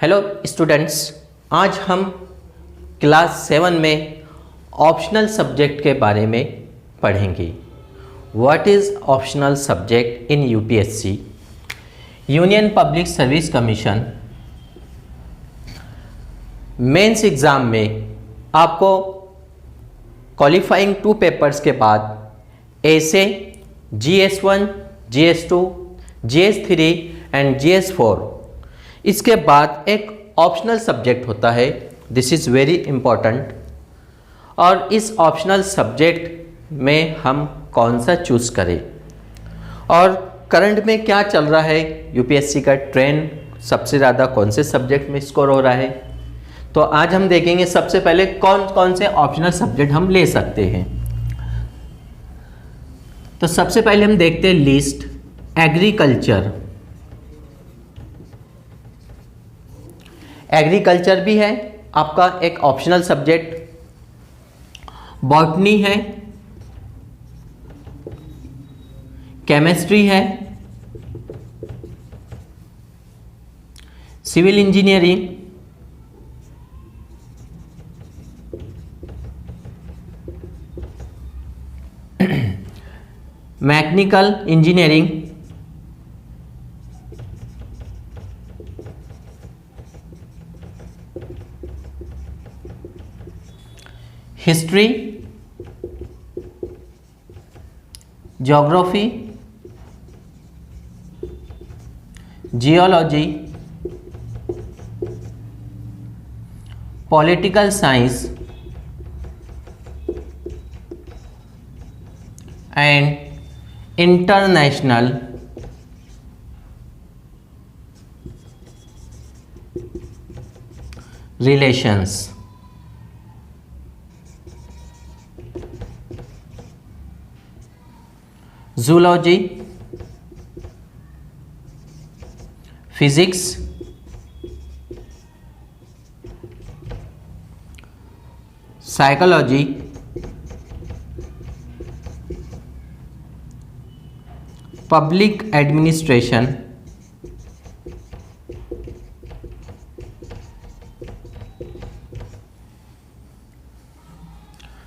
Hello students, आज हम class 7 में ऑप्शनल सब्जेक्ट के बारे में पढ़ेंगे। What is optional subject in UPSC? Union Public Service Commission mains exam में आपको क्वालिफाइंग 2 पेपर्स के बाद ऐसे GS1, GS2, GS3 and GS4 इसके बाद एक ऑप्शनल सब्जेक्ट होता है। This is very important. और इस ऑप्शनल सब्जेक्ट में हम कौन सा चूज़ करें और करंट में क्या चल रहा है, यूपीएससी का ट्रेंड सबसे ज़्यादा कौन से सब्जेक्ट में स्कोर हो रहा है, तो आज हम देखेंगे सबसे पहले कौन कौन से ऑप्शनल सब्जेक्ट हम ले सकते हैं। तो सबसे पहले हम देखते हैं लिस्ट। एग्रीकल्चर भी है आपका एक ऑप्शनल सब्जेक्ट। बॉटनी है, केमिस्ट्री है, civil engineering, mechanical engineering, history, geography, geology, political science and international relations. Zoology, physics, psychology, public administration,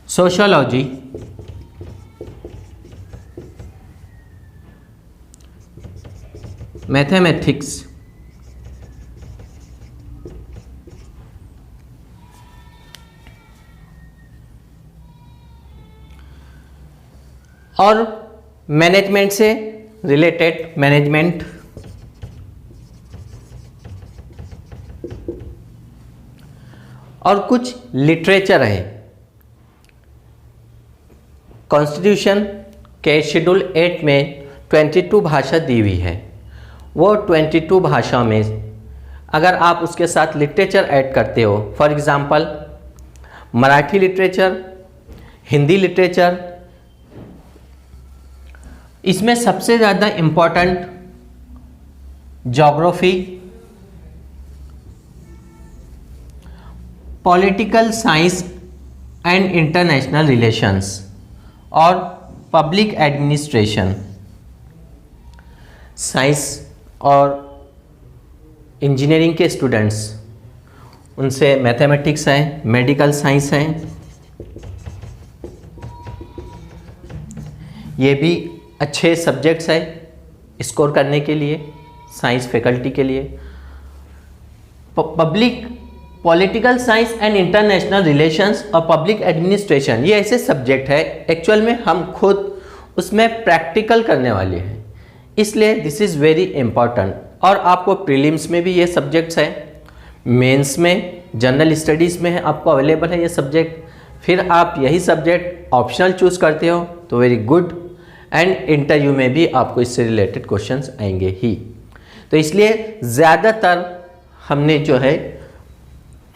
sociology, mathematics, और मैनेजमेंट से रिलेटेड मैनेजमेंट, और कुछ लिटरेचर है। कॉन्स्टिट्यूशन के शेड्यूल 8 में 22 भाषा दी हुई है। वो 22 भाषा में अगर आप उसके साथ लिटरेचर ऐड करते हो, for example Marathi literature, Hindi literature, इसमें सबसे ज़्यादा important geography, political science and international relations और पब्लिक एडमिनिस्ट्रेशन। साइंस और इंजीनियरिंग के स्टूडेंट्स, उनसे मैथमेटिक्स है, मेडिकल साइंस है, ये भी अच्छे सब्जेक्ट्स है स्कोर करने के लिए, साइंस फैकल्टी के लिए। Political science and international relations और पब्लिक एडमिनिस्ट्रेशन, ये ऐसे सब्जेक्ट है एक्चुअल में हम खुद उसमें प्रैक्टिकल करने वाले हैं, इसलिए दिस इज़ वेरी इम्पॉर्टेंट। और आपको प्रीलिम्स में भी ये सब्जेक्ट्स हैं, मेंस में, जनरल स्टडीज़ में है, आपको अवेलेबल है ये सब्जेक्ट। फिर आप यही सब्जेक्ट ऑप्शनल चूज़ करते हो तो वेरी गुड, एंड इंटरव्यू में भी आपको इससे रिलेटेड क्वेश्चंस आएंगे ही। तो इसलिए ज़्यादातर हमने जो है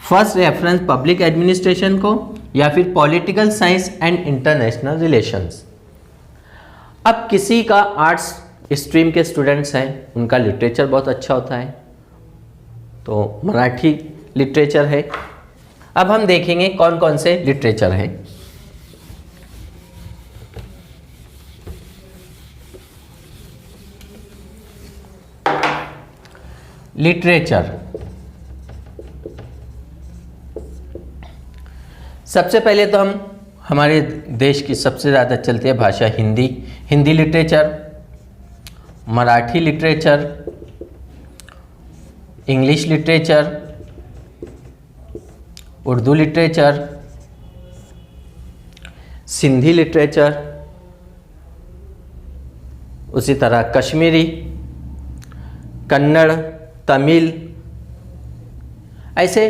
फर्स्ट रेफरेंस पब्लिक एडमिनिस्ट्रेशन को या फिर political science and international relations. अब किसी का आर्ट्स स्ट्रीम के स्टूडेंट्स हैं, उनका लिटरेचर बहुत अच्छा होता है, तो मराठी लिटरेचर है। अब हम देखेंगे कौन कौन से लिटरेचर हैं। लिटरेचर सबसे पहले तो हम हमारे देश की सबसे ज़्यादा चलती है भाषा Hindi, Hindi literature, Marathi literature, English literature, Urdu literature, Sindhi literature, उसी तरह कश्मीरी, कन्नड़, तमिल, ऐसे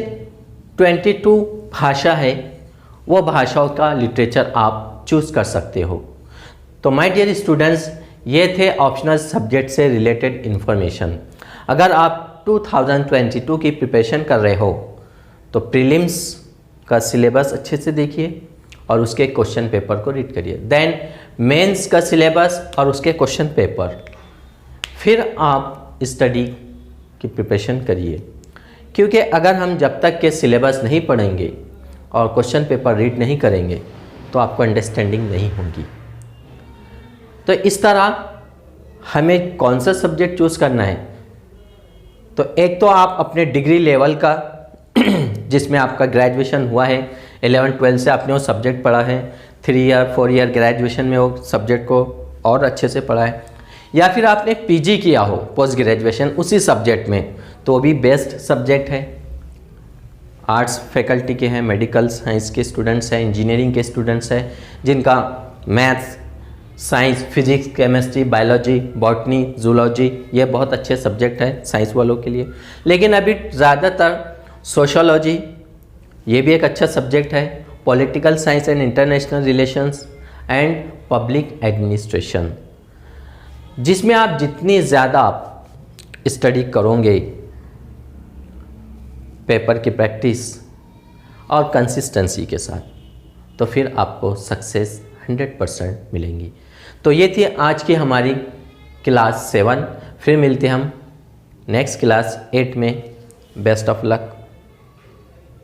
22 भाषा है, वो भाषाओं का लिटरेचर आप चूज़ कर सकते हो। तो माय डियर स्टूडेंट्स, ये थे ऑप्शनल सब्जेक्ट से रिलेटेड इन्फॉर्मेशन। अगर आप 2022 की प्रिपरेशन कर रहे हो तो प्रीलिम्स का सिलेबस अच्छे से देखिए और उसके क्वेश्चन पेपर को रीड करिए। देन मेंस का सिलेबस और उसके क्वेश्चन पेपर, फिर आप स्टडी की प्रिपरेशन करिए। क्योंकि अगर हम जब तक के सिलेबस नहीं पढ़ेंगे और क्वेश्चन पेपर रीड नहीं करेंगे तो आपको अंडरस्टैंडिंग नहीं होगी। तो इस तरह हमें कौन सा सब्जेक्ट चूज़ करना है, तो एक तो आप अपने डिग्री लेवल का जिसमें आपका ग्रेजुएशन हुआ है, 11-12 से आपने वो सब्जेक्ट पढ़ा है, 3 ईयर 4 ईयर ग्रेजुएशन में वो सब्जेक्ट को और अच्छे से पढ़ा है, या फिर आपने पीजी किया हो पोस्ट ग्रेजुएशन उसी सब्जेक्ट में, तो वो भी बेस्ट सब्जेक्ट है। आर्ट्स फैकल्टी के हैं, मेडिकल साइंस के स्टूडेंट्स हैं, इंजीनियरिंग के स्टूडेंट्स हैं जिनका maths, science, physics, chemistry, biology, botany, zoology ये बहुत अच्छे सब्जेक्ट है साइंस वालों के लिए। लेकिन अभी ज़्यादातर सोशोलॉजी ये भी एक अच्छा सब्जेक्ट है, political science and international relations and public administration, जिसमें आप जितनी ज़्यादा आप स्टडी करोगे, पेपर की प्रैक्टिस और कंसिस्टेंसी के साथ, तो फिर आपको सक्सेस 100% मिलेंगी। तो ये थी आज की हमारी क्लास 7। फिर मिलते हम नेक्स्ट क्लास 8 में। Best of luck.